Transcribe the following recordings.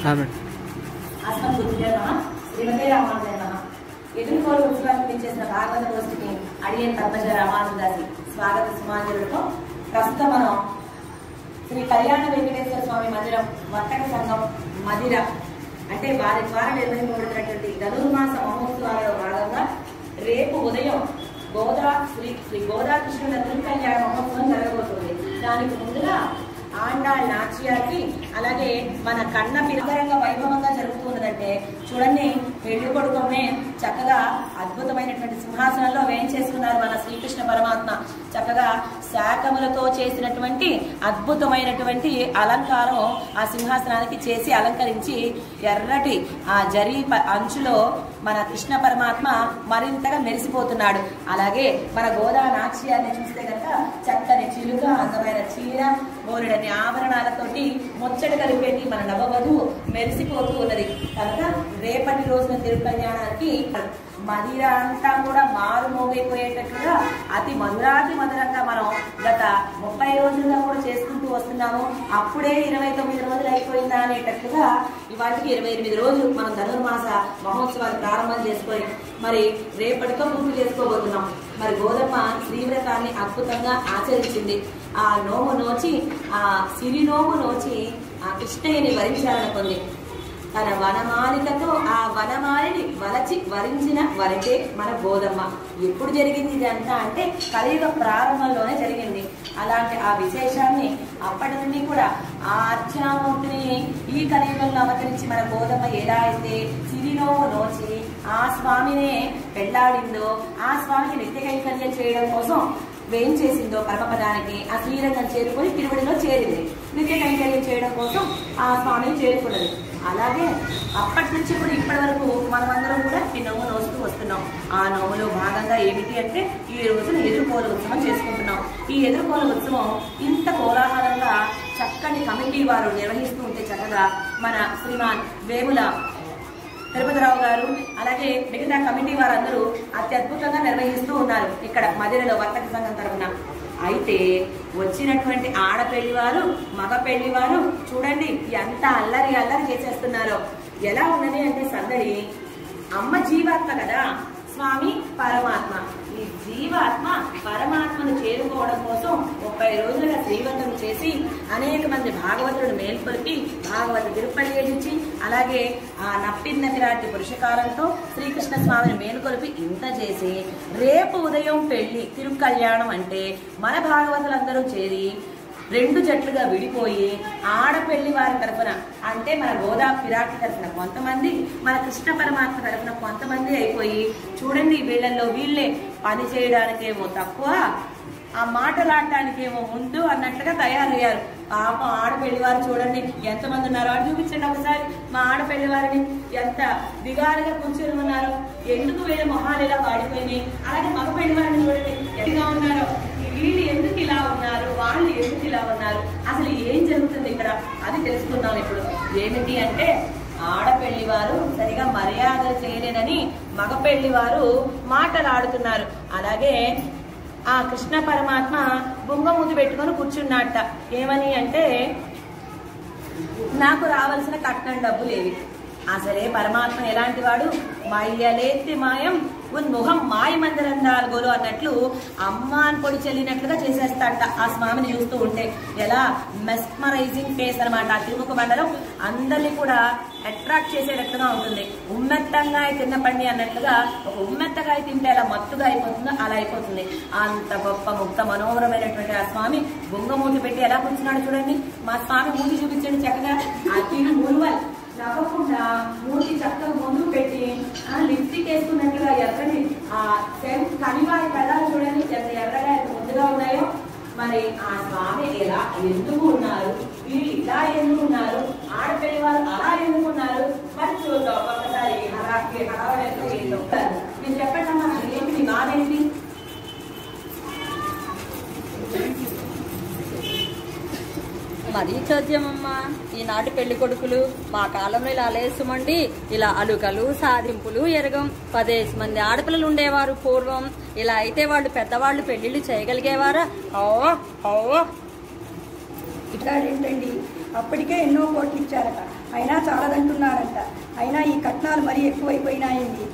శ్రీమతే రామానుజాయ నమః. ఎదుర్కోలు ఉత్సవానికి చేసిన భాగవత గోష్ఠికి అడియన్ పద్మజ రామానుజాసి స్వాగత సుమాంజలుతో ప్రస్తుతం మనం శ్రీ కళ్యాణ వెంకటేశ్వర స్వామి మందిరం వర్తక సంఘం మదిర అంటే వారి ద్వారా నిర్వహింపబడుతున్నటువంటి ధనుర్మాస మహోత్సవాలలో భాగంగా రేపు ఉదయం శ్రీ గోదా కృష్ణుల తిరుకళ్యాణ మహోత్సవం జరగబోతుంది. దానికి ముందుగా ఆండాళ్ నాట్యానికి అలాగే మన కన్న పిరగరంగా వైభవంగా జరుగుతున్నదంటే చూడండి, పెళ్లి కొడుకునే చక్కగా అద్భుతమైనటువంటి సింహాసనంలో వేయించేసుకున్నారు మన శ్రీకృష్ణ పరమాత్మ. చక్కగా శాఖములతో చేసినటువంటి అద్భుతమైనటువంటి అలంకారం ఆ సింహాసనానికి చేసి అలంకరించి ఎర్రటి ఆ జరీ అంచులో మన కృష్ణ పరమాత్మ మరింతగా మెరిసిపోతున్నాడు. అలాగే మన గోదా నాట్యాన్ని చూస్తే కనుక చక్కని చిలుక, అందమైన చీర, బోలెడని ఆభరణాలతోటి ముచ్చట కలిపేటి మన నవవధువు మెరిసిపోతూ ఉన్నది. కనుక రేపటి రోజున తిరుకళ్యాణానికి మదిర అంతా కూడా మారుమోగైపోయేటట్లుగా అతి మధురాతి మధురంగా మనం గత 30 రోజులుగా కూడా చేసుకుంటూ వస్తున్నాము. అప్పుడే 29 రోజులు అయిపోయిందా అనేటట్లుగా ఇవాటికి 28 రోజులు మనం ధనుర్మాస మహోత్సవాలు ప్రారంభం చేసుకొని మరి రేపటితో పూర్తి చేసుకోబోతున్నాం. మరి గోదమ్మ శ్రీవ్రతాన్ని అద్భుతంగా ఆచరించింది. ఆ నోము నోచి, ఆ సిరి నోము నోచి ఆ కృష్ణయ్యని వరించాలనుకుంది. తన వనమాలికతో ఆ వనమాలిని వలచి వరించిన వరకే మన గోదమ్మ. ఎప్పుడు జరిగింది ఇదంతా అంటే కలియుగ ప్రారంభంలోనే జరిగింది. అలాంటి ఆ విశేషాన్ని అప్పటి నుండి కూడా ఆ అర్చామూర్తిని ఈ కలియుగంలో అవతరించి మన గోదమ్మ ఎలా అయితే సిరిలో నోచి ఆ స్వామినే పెళ్లాడిందో, ఆ స్వామికి నిత్య కైంకర్యం చేయడం కోసం వేయించేసిందో పరమపదానికి ఆ శ్రీరంగం చేరుకొని తిరువడిలో చేరింది. నిత్య కైంకర్యం చేయడం కోసం ఆ స్వామిని చేరుకున్నది. అలాగే అప్పటి నుంచి కూడా ఇప్పటి వరకు మనమందరం కూడా ఈ నోము నోస్తూ వస్తున్నాం. ఆ నోములో భాగంగా ఏమిటి అంటే ఈ రోజున ఎదుర్కోలు ఉత్సవం చేసుకుంటున్నాం. ఈ ఎదుర్కోలు ఉత్సవం ఇంత కోలాహలంగా చక్కని కమిటీ వారు నిర్వహిస్తూ ఉంటే చక్కగా మన శ్రీమాన్ వేముల తిరుపతిరావు గారు అలాగే మిగతా కమిటీ వారందరూ అత్యద్భుతంగా నిర్వహిస్తూ ఉన్నారు ఇక్కడ మదిరలో వర్తక సంఘం తరఫున. అయితే వచ్చినటువంటి ఆడపెళ్లి వారు, మగ పెళ్లి వారు చూడండి ఎంత అల్లరి అల్లరి చేసేస్తున్నారో. ఎలా ఉన్నది అంటే సందడి. అమ్మ జీవాత్మ కదా, స్వామి పరమాత్మ. ఈ జీవాత్మ పరమాత్మను చేరుకోవడం కోసం 30 రోజులుగా శ్రీవ్రతం చేసి అనేక మంది భాగవతులను మేల్కొల్పి భాగవత తిరుపల్లించి అలాగే ఆ నప్పిన్న విరాటి పురుషకారంతో శ్రీకృష్ణ స్వామిని మేల్కొల్పి ఇంత చేసి రేపు ఉదయం పెళ్లి తిరుకళ్యాణం అంటే మన భాగవతులందరూ చేరి 2 జట్లుగా విడిపోయి ఆడపెళ్లి వారి తరఫున అంటే మన గోదా పిరాటి తరఫున కొంతమంది, మన కృష్ణ పరమాత్మ తరఫున కొంతమంది అయిపోయి చూడండి వీళ్ళల్లో వీళ్ళే పని చేయడానికేమో తక్కువ, ఆ మాటలాడటానికేమో ముందు అన్నట్లుగా తయారయ్యారు. పాపం ఆడపెళ్లి వారు చూడండి ఎంతమంది ఉన్నారు. వాడు చూపించండి ఒకసారి మా ఆడపెళ్లి వారిని ఎంత దిగాలుగా కూర్చొని ఉన్నారు. ఎందుకు వీళ్ళ మొహాలు ఇలా వాడిపోయినాయి. అలాగే మగ పెళ్లి వారిని చూడండి ఎట్లా ఉన్నారో. వీళ్ళు ఎందుకు ఇలా ఉన్నారు, వాళ్ళు ఎందుకు ఇలా ఉన్నారు, అసలు ఏం జరుగుతుంది ఇక్కడ అది తెలుసుకుందాం ఇప్పుడు. ఏమిటి అంటే ఆడపెళ్లి వారు సరిగా మర్యాదలు చేయలేదని మగ పెళ్లి వారు మాటలాడుతున్నారు. అలాగే ఆ కృష్ణ పరమాత్మ బొంగ ముందు పెట్టుకొని కూర్చున్నట్ట. ఏమని అంటే నాకు రావాల్సిన కట్నం డబ్బులు ఏవి. అసలే పరమాత్మ ఎలాంటి వాడు, మయ్యలేత్తి మాయం ముఖం మాయమందిరందాలుగోలు అన్నట్లు అమ్మాన్ పొడి చెల్లినట్లుగా చేసేస్తాడట ఆ స్వామిని చూస్తూ ఉంటే. ఎలా మెస్మరైజింగ్ ఫేస్ అనమాట. ఆ తిరుముఖ మండలం అందరినీ కూడా అట్రాక్ట్ చేసేటట్లుగా ఉంటుంది. ఉమ్మెత్తంగాయ తిన్నపండి అన్నట్లుగా ఒక ఉమ్మెత్తగాయ తింటే ఎలా మత్తుగా అయిపోతుందో అలా అయిపోతుంది. అంత గొప్ప ముక్త మనోహరమైనటువంటి ఆ స్వామి బొంగమూతి పెట్టి ఎలా కూర్చున్నాడు చూడండి. మా స్వామి మూతి చూపించండి చక్కగా. ఆ తిరు మురువల్ నవ్వకుండా మూతి చక్కగా ముందు పెట్టి లిప్స్టిక్ వేసుకున్నట్లుగా ఎర్రని ఆ కనివారి పెదాలు చూడండి ఎంత ఎర్రగా ఎంత ముందుగా ఉన్నాయో. మరి ఆ స్వామి ఎలా ఎందుకు ఉన్నారు, వీళ్ళు ఇలా ఎందుకు ఉన్నారు, ఆడపిల్లి వారు అలా ఎందుకు ఉన్నారు మరి చూద్దాం ఒక్కసారి. మీరు చెప్పండి అమ్మా, ఏంటి మీ బాధేంటి? మరీ చోద్యమమ్మా ఈనాటి పెళ్లి కొడుకులు. మా కాలంలో ఇలా లేసుమండి ఇలా అలుకలు సాధింపులు ఎరగం. 10 మంది ఆడపిల్లలు ఉండేవారు పూర్వం. ఇలా అయితే వాళ్ళు పెద్దవాళ్ళు పెళ్లిళ్ళు చేయగలిగేవారా? ఇట్లాడేంటండి, అప్పటికే ఎన్నో కోట్లు ఇచ్చారట. అయినా చాలదంటున్నారంట. అయినా ఈ కట్నాలు మరీ ఎక్కువైపోయినాయండి.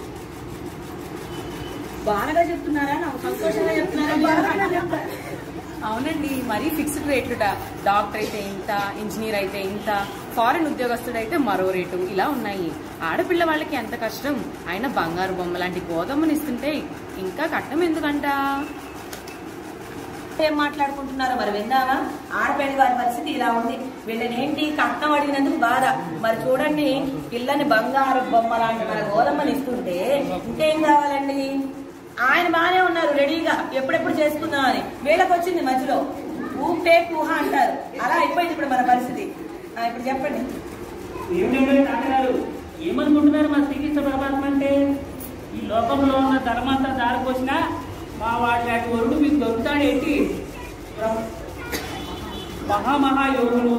బాగా చెప్తున్నారా? నాకు సంతోషంగా చెప్తున్నారా? అవునండి, మరీ ఫిక్స్డ్ రేట్లుట. డాక్టర్ అయితే ఇంత, ఇంజనీర్ అయితే ఇంత, ఫారెన్ ఉద్యోగస్తుడైతే మరో రేటు, ఇలా ఉన్నాయి. ఆడపిల్ల వాళ్ళకి ఎంత కష్టం. అయినా బంగారు బొమ్మ లాంటి గోధుమని ఇస్తుంటే ఇంకా కట్నం ఎందుకంట? ఏం మాట్లాడుకుంటున్నారో మరి విందామా? ఆడపిల్లి వారి పరిస్థితి ఇలా ఉంది. వీళ్ళనేంటి కట్నం అడిగినందుకు బాధ. మరి చూడండి, పిల్లని బంగారు బొమ్మ లాంటి మన గోధుమని ఇస్తుంటే ఇంకేం కావాలండి? ఆయన బాగానే ఉన్నారు రెడీగా, ఎప్పుడెప్పుడు చేసుకుందామని. వీళ్ళకి వచ్చింది మధ్యలో ఊపే ఊహ అంటారు. అలా అయిపోయింది ఇప్పుడు మన పరిస్థితి. ఇప్పుడు చెప్పండి. ఏమిటంటే తాతగారు ఏమనుకుంటున్నారు మా శ్రీకృష్ణ పరమాత్మ అంటే? ఈ లోకంలో ఉన్న ధర్మంతా దారిపోసినా మా వాటి లాంటి వరుడు మీకు దొరుకుతాడేంటి? మహామహాయోగులు,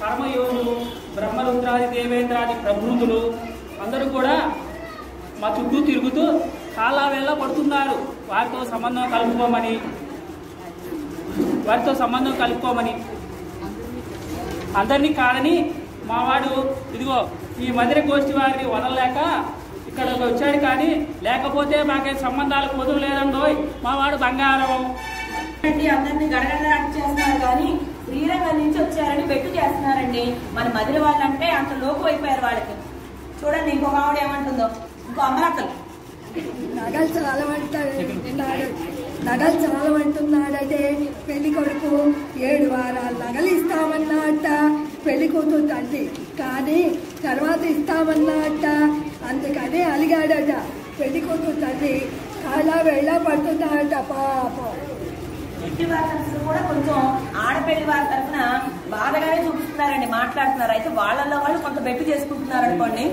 కర్మయోగులు, బ్రహ్మరుద్రాది దేవేంద్రాది ప్రభృతులు అందరూ కూడా మా చుట్టూ తిరుగుతూ చాలా వేళ పడుతున్నారు వారితో సంబంధం కలుపుకోమని. అందరినీ కాదని మావాడు ఇదిగో ఈ మధుర గోష్ఠి వారిని వదలలేక ఇక్కడికి వచ్చాడు. కానీ లేకపోతే మాకేం సంబంధాలు కుదురు లేదండోయ్, మావాడు బంగారం. అందరినీ గడగడ చేస్తున్నారు కానీ శ్రీరంగం నుంచి వచ్చారని పెట్టు చేస్తున్నారండి. మన మధుర వాళ్ళంటే అంత లోపు అయిపోయారు వాళ్ళకి. చూడండి ఇంకొక ఆవిడ ఏమంటుందో, ఇంకో అమరాకలు. నగలు చాలా అంటున్నాడైతే పెళ్లి కొడుకు 7 వారాలు నగలు ఇస్తామన్నట్ట పెళ్లి కూతురు తండ్రి. కానీ తర్వాత ఇస్తామన్నట్ట. అందుకనే అలిగాడట పెళ్లి కూతురు తండ్రి. అలా వెళ్ళ పడుతున్నాడట పాపం. ఇంటి వారి తరఫున కూడా కొంచెం ఆడపెళ్లి వారి తరఫున బాధగానే చూపిస్తున్నారండి, మాట్లాడుతున్నారు. అయితే వాళ్ళల్లో వాళ్ళు కొంత బెట్టు చేసుకుంటున్నారు అనుకోండి.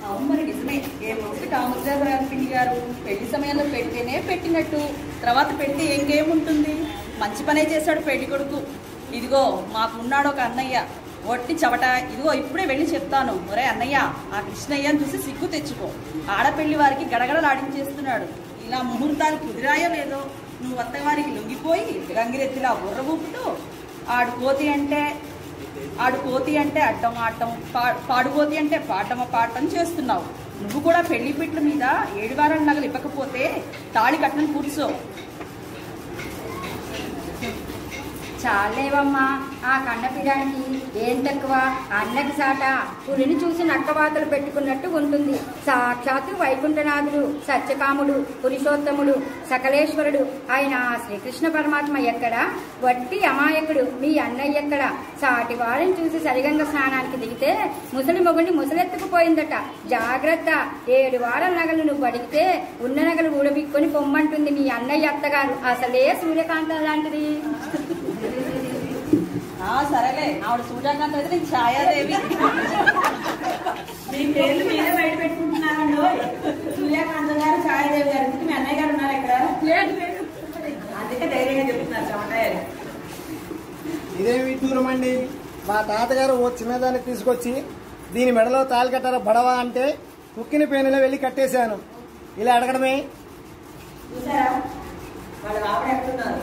అవును, మరి నిజమే. ఏ రోజు కామరాజరావు పిండి గారు పెళ్లి సమయంలో పెడితేనే పెట్టినట్టు, తర్వాత పెడితే ఇంకేముంటుంది? మంచి పనే చేశాడు పెళ్లి కొడుకు. ఇదిగో మాకున్నాడు ఒక అన్నయ్య, ఒట్టి చవట. ఇదిగో ఇప్పుడే వెళ్ళి చెప్తాను, ఒరే అన్నయ్య, ఆ కృష్ణయ్యని చూసి సిగ్గు తెచ్చుకో. ఆడపెళ్లి వారికి గడగడలాడించేస్తున్నాడు. ఇలా ముహూర్తాలు కుదిరాయో లేదో నువ్వు అత్తవారికి లొంగిపోయి గంగిరెత్తిలా బుర్ర ఊపుతూ ఆడుకోతి అంటే అడ్డం ఆడటం, పాడుకోతి అంటే పాడటం చేస్తున్నావు. నువ్వు కూడా పెళ్లి పిట్ల మీద 7 వారాల నగలు ఇవ్వకపోతే తాళి కట్నం కూర్చో. చాలేవమ్మా, ఆ కన్నపిడానికి ఏం తక్కువ? అన్నకి సాట పులిని చూసి నక్కవాతలు పెట్టుకున్నట్టు ఉంటుంది. సాక్షాత్తు వైకుంఠనాథుడు, సత్యకాముడు, పురుషోత్తముడు, సకలేశ్వరుడు ఆయన శ్రీకృష్ణ పరమాత్మ ఎక్కడ? వట్టి అమాయకుడు మీ అన్నయ్య ఎక్కడ? సాటి వారిని చూసి సరిగంగ స్నానానికి దిగితే ముసలి మొగుడిని ముసలెత్తుకుపోయిందట. జాగ్రత్త, 7 వారాల నగలు నువ్వు అడిగితే ఉన్న నగలు ఊడబిక్కొని పొమ్మంటుంది మీ అన్నయ్య అత్తగారు. అసలే సూర్యకాంతం లాంటిది. సరేలే, ఆవిడ సూర్యకాంతం అయితే నేను ఛాయాదేవి. మీ పేర్లు మీరే బయట పెట్టుకుంటున్నారండి. సూర్యకాంతం గారు, ఛాయాదేవి గారు. మీ అన్నయ్య గారు ఉన్నారు ఇక్కడ? అందుకే ధైర్యంగా చెప్తున్నారు చమటాయారు. ఇదేమి దూరం అండి. మా తాతగారు ఓ చిన్నదాన్ని తీసుకొచ్చి దీని మెడలో తాళి కట్టారా బడవా అంటే కుక్కిన పేనులో వెళ్ళి కట్టేశాను. ఇలా అడగడమే. చూసారా వాళ్ళు రావడం ఎక్కడున్నారు?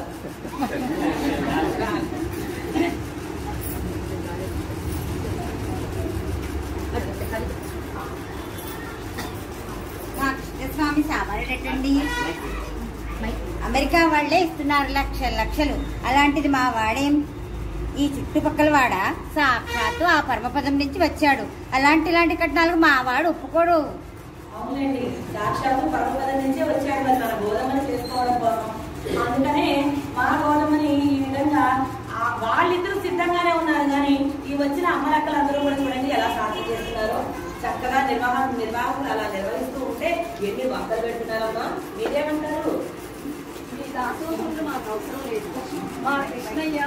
కృష్ణస్వామి సామాన్యుడటండి. అమెరికా వాళ్లే ఇస్తున్నారు లక్షలు. అలాంటిది మా వాడేం ఈ చుట్టుపక్కల వాడ సాక్షాత్తు ఆ పరమపదం నుంచి వచ్చాడు. ఇలాంటి కట్నాలకు మా వాడు ఒప్పుకోడు. అవునండి, సాక్షాత్తు పరమపదం నుంచే వచ్చాడు మరి మన గోధుమని చేసుకోవడం కోసం. అందుకనే మా గోధుమని ఈ విధంగా వాళ్ళిద్దరూ సిద్ధంగానే ఉన్నారు. కానీ ఈ వచ్చిన అమ్మలక్కలందరూ కూడా చూడండి ఎలా సాధ్యం చేస్తున్నారో. చక్కగా నిర్వాహకులు అలా నిర్వహిస్తూ ఉంటే ఎన్ని వంకలు పెడుతున్నారమ్మా. మీరేమంటారు? మీ దాసోహములు మాకు అవసరం లేదు. మా కృష్ణయ్య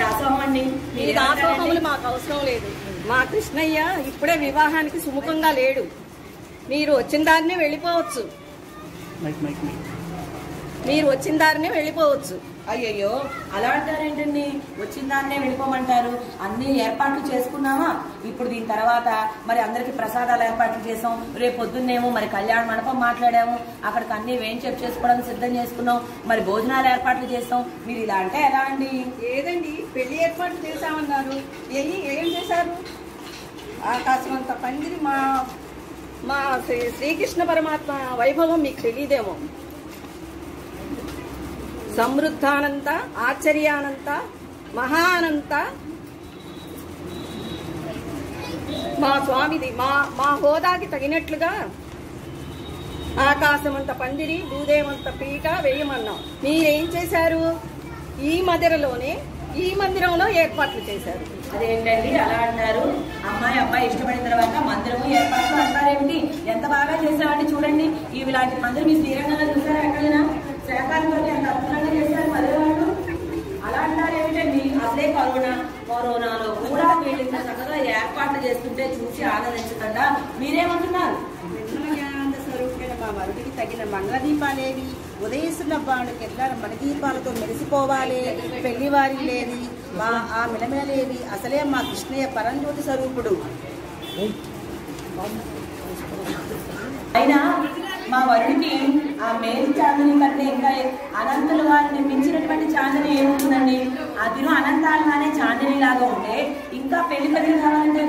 దాసోహం అండి. మీ దాసోహములు మాకు అవసరం లేదు. మా కృష్ణయ్య ఇప్పుడే వివాహానికి సుముఖంగా లేడు. మీరు వచ్చిన దారినే వెళ్ళిపోవచ్చు. మీరు వచ్చిన దారినే వెళ్ళిపోవచ్చు. అయ్యయ్యో అలా అంటారేంటండి? వచ్చిన దాన్నే వెళ్ళిపోమంటారు. అన్ని ఏర్పాట్లు చేసుకున్నామా? ఇప్పుడు దీని తర్వాత మరి అందరికి ప్రసాదాలు ఏర్పాట్లు చేసాం. రేపు పొద్దున్నేమో మరి కళ్యాణ మండపం మాట్లాడాము, అక్కడికి అన్ని వేయించేపు చేసుకోవడానికి సిద్ధం చేసుకున్నాం. మరి భోజనాలు ఏర్పాట్లు చేస్తాం. మీరు ఇలా అంటే ఎలా అండి? ఏదండి పెళ్లి ఏర్పాట్లు చేశామన్నారు, ఏం చేశారు? ఆకాశమంత పందిరి మా శ్రీకృష్ణ పరమాత్మ వైభవం మీకు తెలియదేమో. సమృద్ధానంత, ఆశ్చర్యానంత, మహానంత మా స్వామిది. మా హోదాకి తగినట్లుగా ఆకాశమంత పందిరి, భూదేవంత పీట వేయమన్నాం. మీరేం చేశారు? ఈ మదిరలోనే ఈ మందిరంలో ఏర్పాట్లు చేశారు. అదేంటండి అలా అంటారు? అమ్మాయి అబ్బాయి ఇష్టపడిన తర్వాత మందిరము ఏర్పాట్లు అంటారేమిటి? ఎంత బాగా చేసామండి చూడండి. ఇలాంటి మందిరం మీ శ్రీరంగంలో చూసారా? ఎక్కడైనా శాఖాలు ఎంత అద్భుతంగా చేశారు మధురవాళ్ళు. అలా అంటారేమిటండి? అసలే కరోనాలో కూడా వీళ్ళింత చక్కగా ఏర్పాట్లు చేస్తుంటే చూసి ఆనందించకుండా మీరేమంటున్నారు? నిర్మలానంద స్వరూపమైన మా వరుడికి తగిన మంగళదీపాలేవి? ఉదయిస్తున్న బాణుకి ఎట్లా మణిదీపాలతో మెరిసిపోవాలి. పెళ్లివారి లేది ఆ మిలమిలలేవి? అసలే మా కృష్ణయ్య పరంజ్యోతి స్వరూపుడు. అయినా మా వరుడికి ఆ మేలు చాందని కంటే ఇంకా అనంతుల వారిని మించినటువంటి చాందని ఏముంటుందండి? అదిను అనంతాలనే చాందని లాగా ఉంటే ఇంకా పెళ్లి కావాలంటే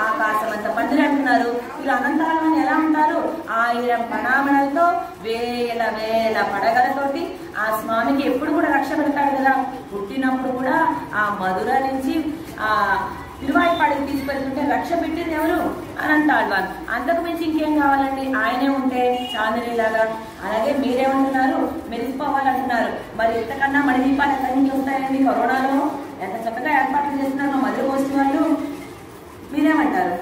ఆకాశం అంత పందిరి అంటున్నారు. మీరు అనంతాలని ఎలా ఉంటారు? 1000 ప్రణామణలతో వేల పడగలతోటి ఆ స్వామికి ఎప్పుడు కూడా రక్ష పెడతాడు కదా. పుట్టినప్పుడు కూడా ఆ మధుర నుంచి ఆ తిరువాయిపాడికి తీసుకెళ్తుంటే రక్ష పెట్టింది ఎవరు? అనంతాళ్వాన్. అంతకు మించి ఇంకేం కావాలండి? ఆయనే ఉంటే చాందినీలాగా. అలాగే మీరేమంటున్నారు? మెరిసిపోవాలంటున్నారు. మరి ఇంతకన్నా మణిదీపాలు ఎక్కడి నుంచి ఉంటాయండి? కరోనాలో ఎంత చక్కగా ఏర్పాట్లు చేస్తున్నారు మా మధుర గోష్ఠి వాళ్ళు. మీరేమంటారు?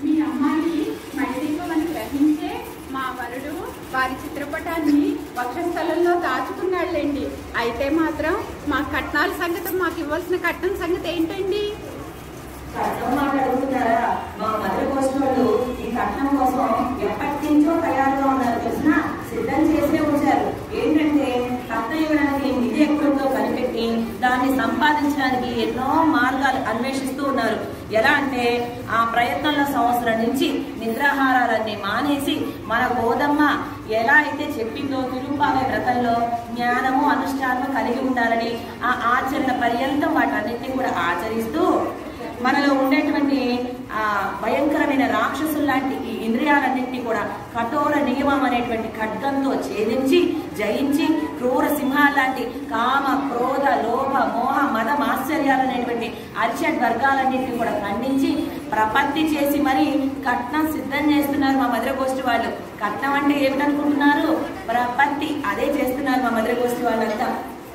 మీ అమ్మాయి మణిదీపం అని గ్రహించే మా వరుడు వారి చిత్రపటాన్ని వక్షస్థలంలో దాచుకున్నాళ్ళండి. అయితే మాత్రం మా కట్నాల సంగతి, మాకు ఇవ్వాల్సిన కట్నం సంగతి ఏంటండి? కట్నం మాట్లాడుతున్నారా? మా మధుర గోష్ఠి వాళ్ళు ఈ కట్నం కోసం ఎప్పటి నుంచో తయారుగా ఉన్నారు తెలిసిన, సిద్ధం చేసే ఉంచారు. ఏంటంటే కట్నం ఇవ్వడానికి నిధి ఎక్కడితో కనిపెట్టి దాన్ని సంపాదించడానికి ఎన్నో మార్గాలు అన్వేషిస్తూ ఉన్నారు. ఎలా అంటే ఆ ప్రయత్నంలో సంవత్సరం నుంచి నిద్రాహారాలన్నీ మానేసి మన గోదమ్మ ఎలా అయితే చెప్పిందో తిరుపావే వ్రతంలో జ్ఞానము అనుష్ఠానము కలిగి ఉండాలని ఆ ఆచరణ పర్యంతం వాటన్నిటినీ కూడా ఆచరిస్తూ మనలో ఉండేటువంటి ఆ భయంకరమైన రాక్షసులు లాంటి ఈ ఇంద్రియాలన్నింటినీ కూడా కఠోర నియమం అనేటువంటి ఖడ్గంతో ఛేదించి జయించి క్రూర సింహాలు లాంటి కామ క్రోధ లోభ మోహ మద మాశ్చర్యాలనేటువంటి అరిషడ్ వర్గాలన్నింటినీ కూడా ఖండించి ప్రపత్తి చేసి మరి కట్నం సిద్ధం చేస్తున్నారు మా మధుర గోష్ఠి వాళ్ళు. కట్నం అంటే ఏమిటనుకుంటున్నారు? ప్రపత్తి. అదే చేస్తున్నారు మా మధుర గోష్ఠి వాళ్ళంతా.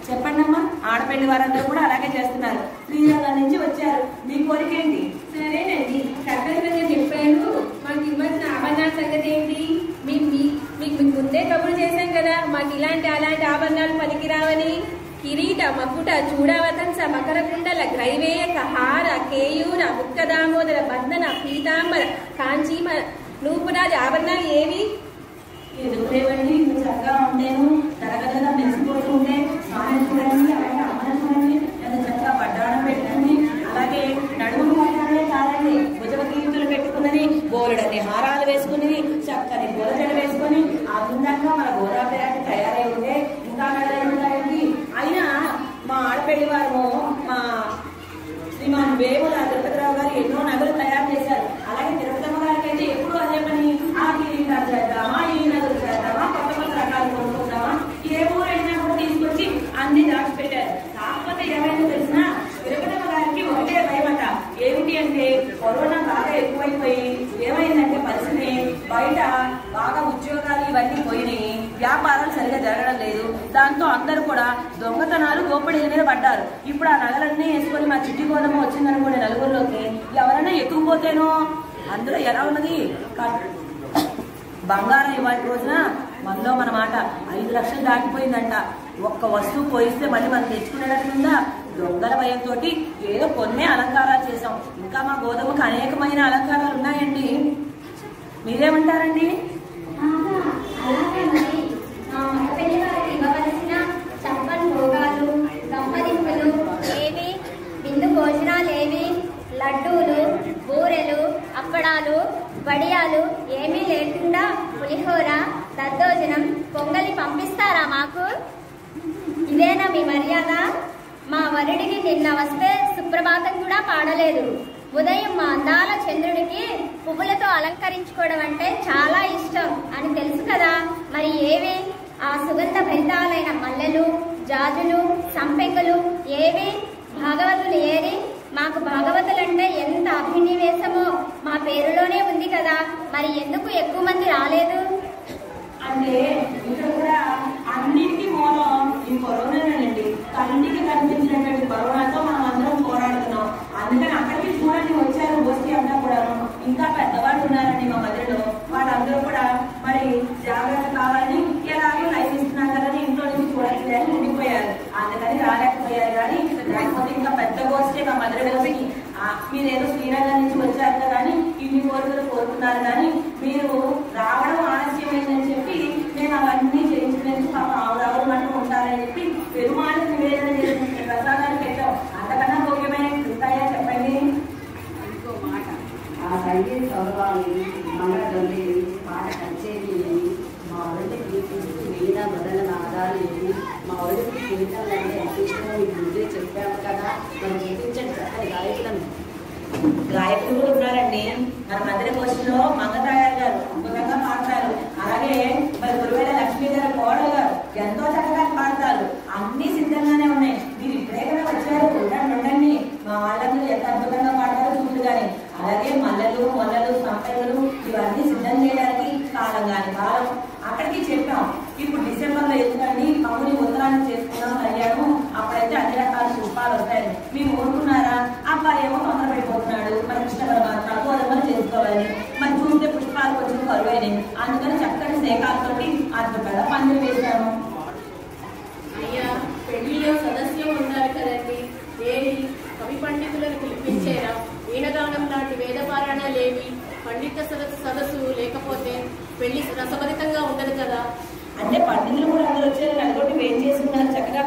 చెప్పండి అమ్మా. ఆడపిల్లి వారందరూ కూడా అలాగే చేస్తున్నారు. శ్రీరంగం నుంచి వచ్చారు. మీ కోరిక ఏంటి? సరేనండి, చక్కగా చెప్పారు. మాకు ఇవ్వాల్సిన ఆభరణాల సంగతి ఏంటి? మీకు ముందే కబురు చేశాం కదా, మాకు అలాంటి ఆభరణాలు పనికిరావని. కిరీట, మకుట, చూడవతంస, మకర కుండల, గ్రైవేయక, హార, కేయూర, ముక్కదామోదర, బంధన, పీతాంబర, కాంచీమ, నూపురాజు ఆభరణాలు ఏవి? ఎదుగులేవండి. ఇప్పుడు చక్కగా ఉండేను తరగతిగా మెరిసిపోతూ ఉంటే స్వామి చూడండి, అలాగే అమ్మని చూడండి, ఎంత చక్కగా పడ్డాడం పెట్టండి. అలాగే నడుము పడ్డాడే కాదండి, భుజవ కీర్తులు పెట్టుకున్నది, బోలుడని హారాలు వేసుకున్నది, చక్కని గోదజడ వేసుకొని అందంగా మన గోదావరి తయారై ఉంటే ఇంకా నడలే ఉంటాయండి. అయినా మా ఆడపెళ్లి వారు మా శ్రీమాన్ వేముల తిరుపతిరావు గారు ఎన్నో నగలు తయారు చేశారు. అలాగే తిరుపతమ్మ గారికి అయితే ఎప్పుడు అదే పని. ఆ కిరీటాలు చేద్దామా, ఈ నగలు చేద్దామా, కొత్త రకాలు కొనుక్కుందామా, ఏ ఊరైనా కూడా తీసుకొచ్చి అన్ని దాచిపెట్టారు. కాకపోతే ఏమైనా తెలిసినా తిరుపతమ్మ గారికి ఒకటే భయమట. ఏమిటి అంటే కరోనా బాగా ఎక్కువైపోయి ఏమైందంటే పరిస్థితి బయట బాగా ఉద్యోగాలు ఇవన్నీ పోయినాయి, వ్యాపారాలు సరిగా జరగడం లేదు. దాంతో అందరూ కూడా దొంగతనాలు దోపిడీల మీద పడ్డారు. ఇప్పుడు ఆ నగలన్నీ వేసుకొని మా చిట్టి గోధుమ వచ్చిందనుకోండి నలుగురిలోకి, ఎవరైనా ఎక్కువపోతేనో అందులో ఎలా ఉన్నది బంగారం. ఇవాటి రోజున మనలో మన మాట 5 లక్షలు దాటిపోయిందంట. ఒక్క వస్తువు పోయిస్తే మళ్ళీ మనం తెచ్చుకునేటట్లుందా? దొంగల భయంతో ఏదో కొన్ని అలంకారాలు చేసాం. ఇంకా మా గోధుమకు అనేకమైన అలంకారాలు ఉన్నాయండి. మీరేమంటారండి? అలాగే మరి పెళ్లి వారికి ఇవ్వవలసిన బూరెలు, అప్పడాలు, వడియాలు ఏమీ లేకుండా పులిహోర, దద్దోజనం, పొంగలి పంపిస్తారా మాకు? ఇదేనా మీ మర్యాద? మా వరుడికి నిన్న వస్తే సుప్రభాతం కూడా పాడలేదు. ఉదయం మా అందాల చంద్రుడికి పువ్వులతో అలంకరించుకోవడం అంటే చాలా ఇష్టం అని తెలుసు కదా. మరి ఏవి ఆ సుగంధ భరితాలైన మల్లెలు, జాజులు, సంపెంగలు ఏవి? భాగవతులు ఏరి? మాకు భాగవతులంటే ఎంత అభినివేశమో మా పేరులోనే ఉంది కదా. మరి ఎందుకు ఎక్కువ మంది రాలేదు? అంటే ఇక్కడ కూడా అన్నింటికి మూలం ఈ కరోనానండి. కంటికి కనిపించినటువంటి కరోనాతో మనం అందరం పోరాడుతున్నాం. అందుకని అక్కడికి చూడండి వచ్చారు బోస్కి అంతా కూడా. ఇంకా పెద్దవాళ్ళు ఉన్నారండి మా మధ్యలో. వాళ్ళందరూ కూడా మరి జాగ్రత్త కావాలని ఎలాగో లైఫ్ ఇస్తున్నారు కదా ఇంట్లో నుంచి చూడట్లేదు అని ఉండిపోయారు. అందుకని రాలేకపోయారు. కానీ లేకపోతే ఇంకా పెద్ద గోష్ఠే మా మధ్యలోకి మీరేదో శ్రీరంగం నుంచి వచ్చారు కదా అని ఇన్ని కోరికలు కోరుతున్నారు. కానీ మీరు రావడం ఆలస్యమైందని చెప్పి మేము అవన్నీ చేయించడానికి పాప ఆవురావులు అంటూ ఉంటారని చెప్పి పెరుమాళకు నివేదన చేసిన ప్రసాదాలు పెట్టాం. అంతకన్నా ముఖ్యమైన ఉంటాయా చెప్పండి? ఇంకో మాట, ఆ సంగీత సౌరభాలు మంగళ పాట కచేరీ మా ఒడికి వీణ మొదల నాదాలు మా ఒడికి జీవితాలంటే అతిష్టమో మీకు ముందే చెప్పాము కదా. మనం చూపించండి చక్కని గాయకులను. గాయకులు కూడా ఉన్నారండి మన మందిర కోశంలో. మంగతాయారు గారు అద్భుతంగా పాడతారు. అలాగే మరి గురువేల లక్ష్మీ గారు కోడలు గారు ఎంతో చక్కగా పాడతారు. అన్ని సిద్ధంగానే ఉన్నాయి. మీరు ఇప్పుడే కదా వచ్చారు, ఉండండి. మా వాళ్ళందరూ ఎంత అద్భుతంగా పాడతారో చూడు. కానీ అలాగే మల్లెలు, మొల్లలు, సంపెంగలు ఇవన్నీ సిద్ధం చేయడానికి కాలం కాని కాలం అక్కడికి చెప్పాం. ఇప్పుడు డిసెంబర్లో ఎందుకండి కమ్ముని ఉత్తరాన్ని చేసుకున్నాం కళ్యాణం. అప్పుడైతే అన్ని రకాల పుష్పాలు వస్తాయి. మీరు ఊరుకున్నారా? అబ్బాయి ఏమో తొందర పడిపోతున్నాడు. మరి కృష్ణ పరమాత్మ కోదమని చేసుకోవాలి. మరి చూస్తే పుష్పాలు కొంచెం కరువైనవి. అందుకని చక్కటి శేఖాలతోటి అద్భుతంగా పందిరి వేశాము. అయ్యా పెళ్లిలో సదస్యం ఉన్నారు కదండి, ఏమి కవి పండితులను పిలిపించారా? వీణగానం లాంటి వేదపారాయణలేవి? పండిత సదస్సు లేకపోతే పెళ్లి రసభరితంగా ఉండదు కదా. అంటే పండితులు కూడా అందరూ వచ్చారు. నలుగురి వేం చేసుకున్నారు చక్కగా.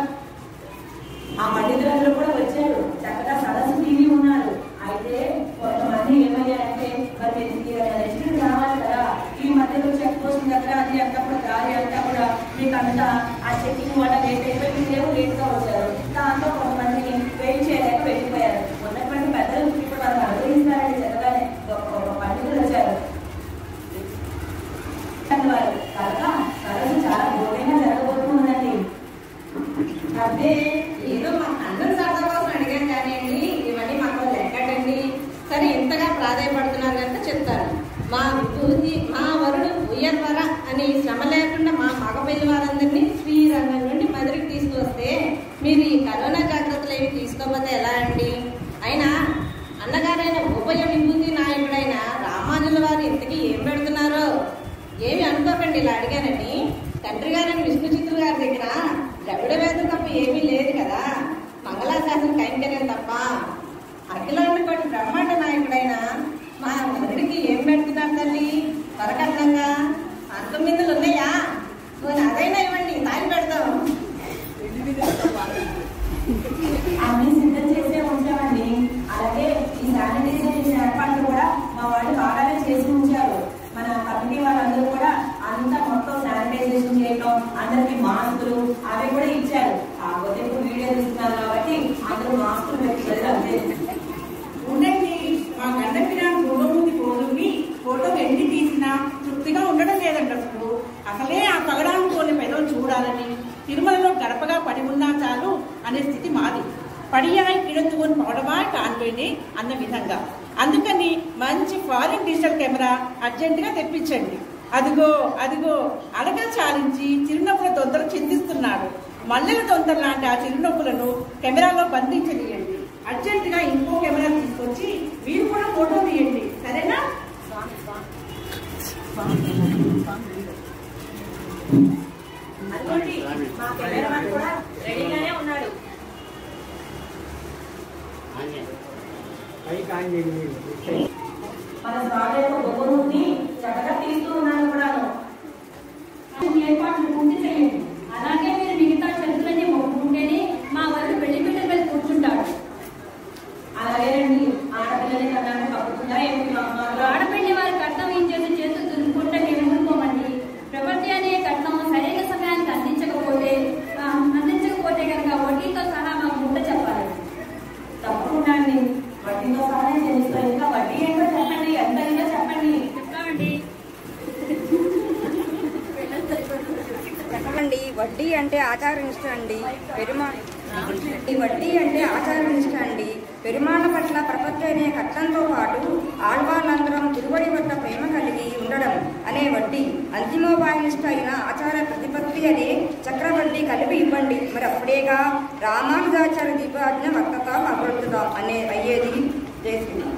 ఆ పండితులందరూ కూడా వచ్చారు. చక్కగా సదస్సు టీవీ ఉన్నారు. అయితే కొంతమంది ఏమయ్యారంటే మరి నెక్స్ట్ రావాలి కదా. ఈ మధ్యలో చెక్ పోస్ట్ దగ్గర అది అంతా కూడా దారి అంతా కూడా మీకు అంతా ఆ చెక్కింగ్ వల్ల లేట్ అయిపోయి మీరేమో లేట్గా వచ్చారు. దాంతో కొంతమందిని వెయిట్ చేయలేక వెళ్ళిపోయారు. ఉన్నటువంటి పెద్దలు ఇప్పుడు వాళ్ళకి అనుగ్రహిస్తారండి. చక్కగానే ఒక పండితులు వచ్చారు. వారు కనుక సదస్సు చాలా ఘోరంగా జరగబోతుందండి. అదే ఏదో మా అందరూ సరదా కోసం అడిగాను కానీ ఇవన్నీ మాకు లెక్కటండి. సరే ఇంతగా ప్రాధాన్యపడుతున్నారు కనుక చెప్తారు. మా విభూతి మా వరుడు ఉయ్యవర అని శ్రమ లేకుండా మా మగ పెళ్లి వారందరినీ శ్రీరంగం నుండి మధురికి తీసుకువస్తే మీరు ఈ కరోనా జాగ్రత్తలు ఏమి తీసుకోకపోతే ఎలా అండి? అయినా అన్నగారైన ఉభయ విభూతి నాయకుడైన రామానుజుల వారు ఇంతకీ ఏం పెడుతున్నారో ఏమి అనుకోకండి. ఇలా అడిగానని తండ్రి గారైన విష్ణు చిత్తులు గారి దగ్గర ద్రవిడ వేదం తప్ప ఏమీ లేదు కదా. మంగళాశాసనం కైంకర్యం తప్ప. అఖిలాండ కోటి బ్రహ్మాండ నాయకుడైన మా మరుడికి ఏం పెడుతున్నారు తల్లి? వరకట్నంగా 19 ఉన్నాయా? అదైనా ఇవ్వండి, తాగి పెడతాం. అన్ని సిద్ధం చేసే ఉంచామండి. అలాగే ఈ శానిటైజేషన్ ఏర్పాట్లు కూడా మా వాళ్ళు బాగానే చేసి ఉంచారు. మన కమిటీ వాళ్ళందరూ కూడా అంతా మొత్తం శానిటైజేషన్ చేయడం, అందరికి మాస్కులు అవి కూడా ఇచ్చారు. కాకపోతే ఇప్పుడు వీడియో తీస్తున్నారు కాబట్టి అందరూ మాస్కులు పెట్టుకోలేదు. అంతే ఉండండి. మా గండపిరాని ముందు పోదుని ఫోటో ఎన్ని తీసినా తృప్తిగా ఉండడం లేదంట. అసలే ఆ పగడాలను కొన్ని పెదవులు చూడాలని, తిరుమలలో గడపగా పడి ఉన్నా చాలు అనే స్థితి మాది. పడియాయి కిడతుకొని పవడమాయి కాన్వేని అన్న విధంగా. అందుకని మంచి ఫారిన్ డిజిటల్ కెమెరా అర్జెంటుగా తెప్పించండి. అదిగో అడగా చాలించి చిరునవ్వుల తొందర చిందిస్తున్నాడు. మల్లెల తొందర లాంటి ఆ చిరునవ్వులను కెమెరాలో బంధించనియండి. అర్జెంటుగా ఇంకో కెమెరా తీసుకొచ్చి మీరు కూడా ఫోటో తీయండి, సరేనా? అనుకోండి మా కెమెరామెన్ కూడా రెడీగానే ఉన్నాడు. మన స్వామి యొక్క బొమ్మని చక్కగా తీస్తూ ఉన్నాను కూడాను. ఏర్పాట్లు పూర్తి చేయండి. అలాగే మీరు మిగతా చెరుకులన్నీ మొక్కుకుంటేనే మా వరకు పెళ్లి పిల్లలు కూర్చుంటాడు. అలాగేనండి. ఆడపిల్లలే కన్నా అంటే ఆచారనిష్ట అండి. ఈ వడ్డీ అంటే ఆచారనిష్ట అండి. పెరుమాళ్ళ పట్ల ప్రపంచనే కట్టంతో పాటు ఆళ్వాళ్ళందరం తిరువడి వద్ద ప్రేమ కలిగి ఉండడం అనే వడ్డీ. అంతిమోపాయనిష్ట అయిన ఆచార ప్రతిపత్తి అనే చక్రవడ్డీ కలిపి ఇవ్వండి. మరి అప్పుడేగా రామానుజాచార దీపాజ్ఞ వక్తత అమృతత అనే అయ్యేది. చేస్తుంది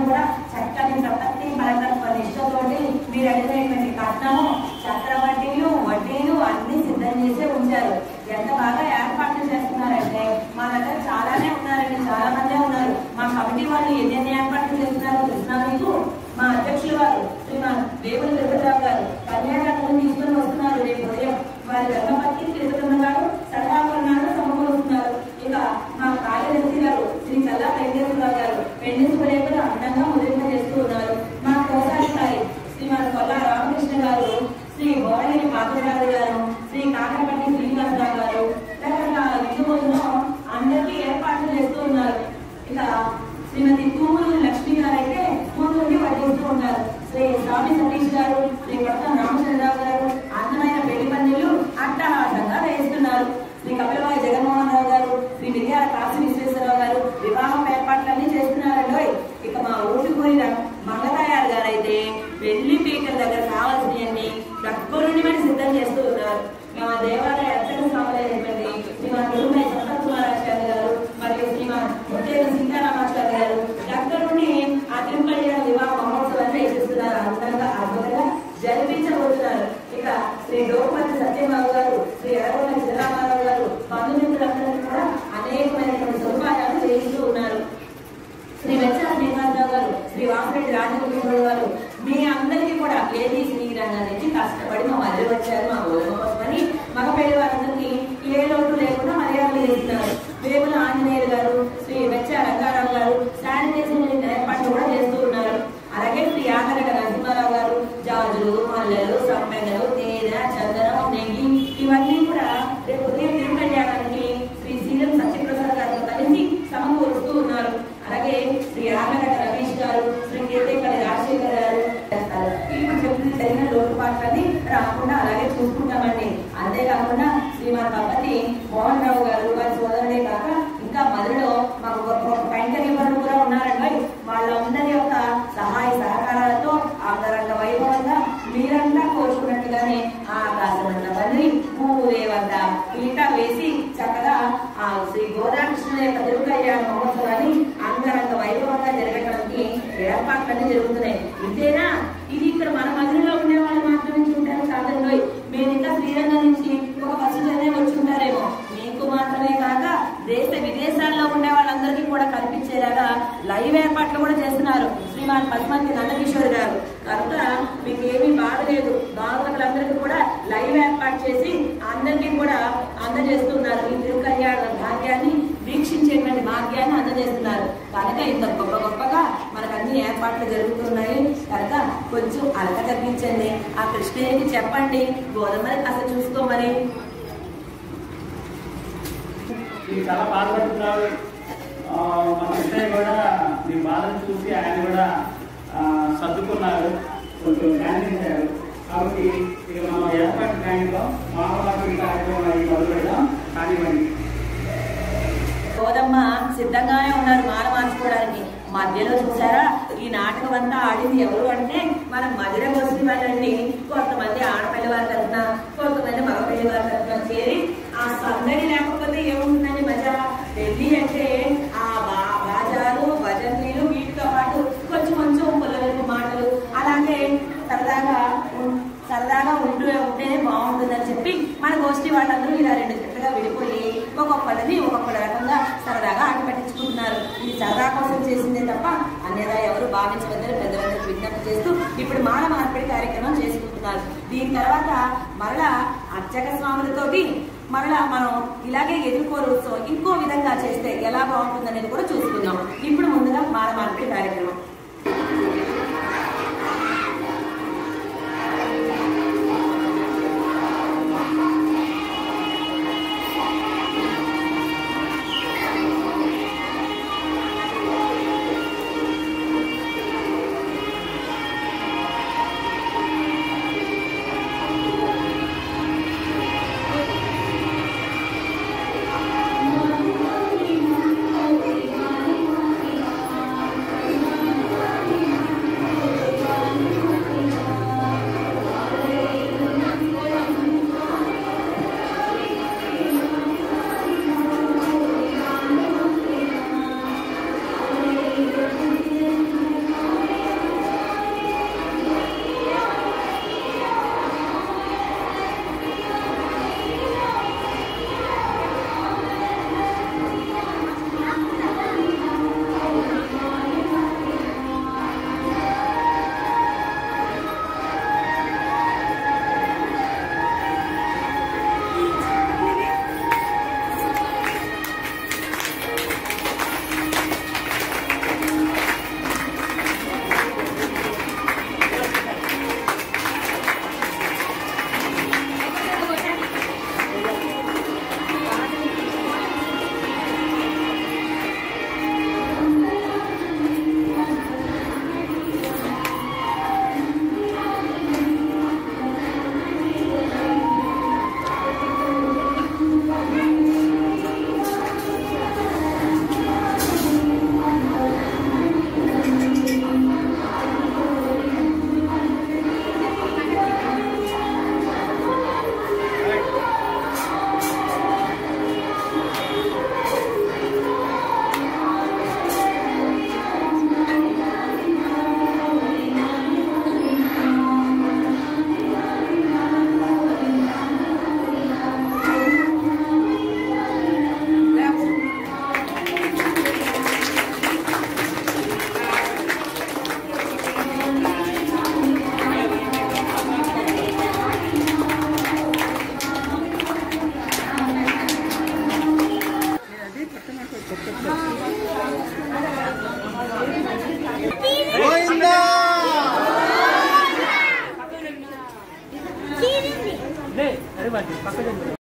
కూడా చక్కని ప్రపత్తి బలతత్వ నిష్టతోటి మీరు అడిగినటువంటి కట్నము, చక్రవడ్డీలు, వడ్డీలు అన్ని సిద్ధం చేసే ఉంచారు. ఎంత బాగా ఏర్పాట్లు చేస్తున్నారంటే మా దగ్గర చాలానే ఉన్నారండి, చాలా మందే ఉన్నారు. మా కమిటీ వాళ్ళు ఎన్ని ఏర్పాట్లు చేస్తున్నారో తెలిసినా మీకు. మా అధ్యక్షులు వారు శ్రీమాన్ వేముల వెంకటరావు గారు కన్యాకర్తలు తీసుకుని వస్తున్నారు. రేపు ఉదయం వారి రంగపత్తి తిరుగుతున్నారు, సలహాకరణాలు సమకూరుస్తున్నారు. ఇక మా కార్యదర్శి గారు శ్రీ చల్లా వెంకటేశ్వరరావు గారు పెండించుకునేప్పుడు అందంగా ముద్రింప చేస్తూ ఉన్నారు. మా కోశాధికారి శ్రీమాన్ కొల్లా రామకృష్ణ గారు, శ్రీ భోడగిరి పాత్రరాజు గారు, శ్రీ కాకరపల్లి శ్రీనివాసరావు గారు రకరకాల విధువులను అందరికీ ఏర్పాట్లు చేస్తూ ఉన్నారు. ఇక శ్రీమతి తూములు లక్ష్మి గారు అయితే ముందుండి వడ్డిస్తూ ఉన్నారు. శ్రీ స్వామి సతీష్ గారు, శ్రీ కొత్త రామచంద్రరావు గారు అందమైన పెళ్లి పందిళ్లు అట్టహాసంగా వేస్తున్నారు. శ్రీ కపిలవాయి జగన్మోహన్ రావు గారు, శ్రీ విద్యాల కాశీ విశ్వేశ్వరరావు గారు వివాహం ఏర్పాట్లన్నీ చేస్తున్నారండి. ఇక మా ఊరికి పోయిన మంగతాయారు గారు అయితే పెళ్లి పీకల దగ్గర కావాల్సినవన్నీ దగ్గరుండి మరి సిద్ధం చేస్తూ ఉన్నారు. మా దేవాలయ అర్చక స్వాములైనటువంటి శ్రీమాన్ గురుమై సంతకుమారాచార్య గారు మరియు శ్రీమాన్ ముత్తేరు సీతారామాచార్య గారు దగ్గరుండి ఆ తిరుపతి వివాహ మహోత్సవాన్ని చేస్తున్నారు. అందంగా అద్భుతంగా జరిపించబోతున్నారు. ఇక శ్రీ డోపతి సత్యబాబు గారు, శ్రీ ఎర్రగొండ చిరరామారావు గారు బంధుమిత్రులందరికీ కూడా అనేకమైనటువంటి సదుపాయాలు చేయిస్తూ ఉన్నారు. శ్రీ వెచ్చల శ్రీనివాసరావు గారు, శ్రీ వాసిరెడ్డి రాజగోపాల్ గారు మీ అందరికీ కూడా ఏది శ్రీరంగం నుంచి కష్టపడి మా మధ్య వచ్చారు. మా గోధుమ కోసమని మగ పెళ్లి వారందరికీ ఏ లోటు లేకుండా మర్యాదలు చేస్తున్నారు. వేముల ఆంజనేయులు గారు, శ్రీ వెచ్చ రంగారావు గారు శానిటైజేషన్ ఏర్పాట్లు కూడా చేస్తూ ఉన్నారు. అలాగే శ్రీ ఆకరగ నరసింహారావు గారు జాజులు, మల్లెలు, సంపెంగలు, తేనె, చందనం, నెయ్యి ఇవన్నీ కూడా రేపు ఉదయం తిరుకళ్యాణానికి శ్రీ సీఎం సత్యప్రసాద్ గారితో కలిసి సమకూరుస్తూ ఉన్నారు. అలాగే శ్రీ ఆకరగ రమేష్ గారు, శ్రీ కేతేపల్లి రాజశేఖర్ గారు ఇప్పుడు చెప్పిన జరిగిన లోటుపాట్లని రాకుండా అలాగే చూసుకుంటామండి. అంతేకాకుండా శ్రీమాన్ పబ్బతి మోహన్ రావు గారు వారి సోదరుడే కాక ఇంకా మధురలో మాకు ఒక కైంకర్యపరులు కూడా ఉన్నారండి. వాళ్ళందరి యొక్క సహాయ సహకారాలతో అంగరంగ వైభవంగా మీరంతా కోరుకున్నట్టుగానే ఆ ఆకాశమంత బండి పూలేవంత పీట వేసి చక్కగా ఆ శ్రీ గోదాకృష్ణ యొక్క తిరుకళ్యాణ మహోత్సవాన్ని అంగరంగ వైభవంగా జరగడానికి ఏర్పాట్లన్నీ జరుగుతున్నాయి. ఇంతేనా? ఇది ఇక్కడ మన మధ్యలో ఉండే వాళ్ళు మాత్రమే చూంటారు కాదండి. మీరు ఇంకా శ్రీరంగం నుంచి ఒక బస్సు జర్నీ వచ్చి ఉంటారేమో. మీకు మాత్రమే కాక దేశ విదేశాల్లో ఉండే వాళ్ళందరికీ కూడా కల్పించేలాగా లైవ్ ఏర్పాట్లు కూడా చేస్తున్నారు శ్రీమాన్ పద్మావతి నందకిషోర్ గారు. కనుక మీకు ఏమీ బాధ లేదు. భాగవతులందరికీ కూడా లైవ్ ఏర్పాటు చేసి అందరికీ కూడా అందజేస్తున్నారు. ఈ తిరుకళ్యాణ భాగ్యాన్ని వీక్షించేటువంటి భాగ్యాన్ని అందజేస్తున్నారు. కనుక ఇంత గొప్పగా మనకు అన్ని ఏర్పాట్లు జరుగుతున్నాయి. కనుక కొంచెం అలక తగ్గించండి. ఆ కృష్ణయ్యకి చెప్పండి గోధుమని అసలు చూసుకోమని. చాలా బాధపడుతున్నారు. మన కృష్ణయ్య కూడా మీ బాధను చూసి ఆయన కూడా సర్దుకున్నారు, కొంచెం ధ్యానించారు. కాబట్టి ఇక మనం ఏర్పాటు టైంలో మామూలు కార్యక్రమం మొదలు పెడదాం. కానివ్వండి. గోదమ్మ సిద్ధంగానే ఉన్నారు మాల మార్చుకోవడానికి. మధ్యలో చూసారా ఈ నాటకం అంతా ఆడింది ఎవరు అంటే మనం మధుర గోష్ఠి వాళ్ళండి. కొంతమంది ఆడపల్లి వారి తరఫున, కొంతమంది మగపల్లి వారి తరఫున చేరి ఆ సందడి లేకపోతే ఏముంటుందండి మజా. పెళ్లి అంటే ఆ బాజాలు, భజనీలు వీటితో పాటు కొంచెం పొలవెలుపు మాటలు అలాగే సరదాగా ఉంటేనే బాగుంటుందని చెప్పి మన గోష్ఠి వాళ్ళందరూ ఇలా రెండు జట్టుగా విడిపోయి ఒక్కొక్కరిని ఒక్కొక్క రకంగా సరదాగా ఆట పట్టించుకుంటున్నారు. ఇది సరదా కోసం చేసిందే తప్ప అన్యదా ఎవరు భావించవద్దని పెద్దలందరూ విజ్ఞప్తి చేస్తూ ఇప్పుడు మాల మార్పిడి కార్యక్రమం చేసుకుంటున్నారు. దీని తర్వాత మరలా అర్చక స్వాములతోటి మరలా మనం ఇలాగే ఎదుర్కోరు ఇంకో విధంగా చేస్తే ఎలా బాగుంటుందనేది కూడా చూసుకుందాం. ఇప్పుడు ముందుగా మాల మార్పిడి కార్యక్రమం.